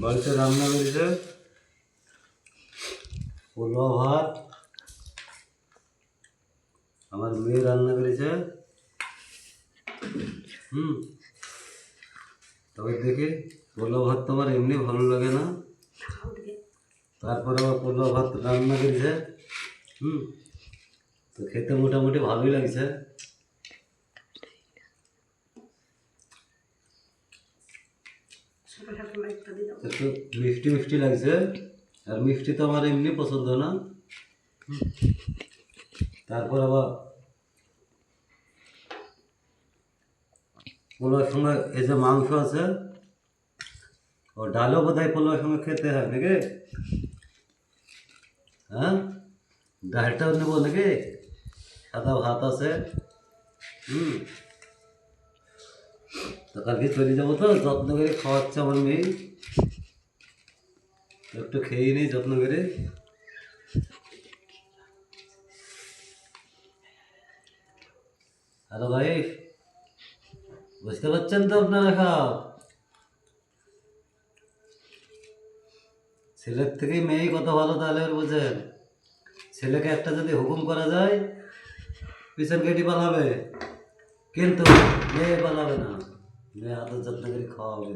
বাড়িতে রান্না করেছে পোলাও ভাত, আমার মেয়ে রান্না করেছে। তবে দেখি পোলাও ভাত তোমার এমনি ভালো লাগে না, তারপরে আবার পোলাও ভাত রান্না করেছে। তো খেতে মোটামুটি ভালোই লাগছে। একটু মিষ্টি মিষ্টি লাগছে, আর মিষ্টি তো আমার এমনি পছন্দ না। তারপর আবার পোলাওর সঙ্গে এই যে মাংস আছে, ও ডালও বোধহয় পোলাওর সঙ্গে খেতে হয় নাকি? হ্যাঁ, ডালটাও নেবো নাকি? সাদা ভাত আছে। তো কালকে চলে যাবো, তো যত্ন করে খাওয়াচ্ছে আমার মেয়ে, একটু খেয়ে নিই যত্ন করে। হ্যালো ভাই, বুঝতে পারছেন তো আপনারা? খাও, ছেলের থেকেই মেয়েই কত ভালো, তাহলে আর বোঝেন। ছেলেকে একটা যদি হুকুম করা যায় পিছন কেটে পালাবে, কিন্তু মেয়ে পালাবে না, মেয়ে আদর যত্ন করে খাওয়াবে।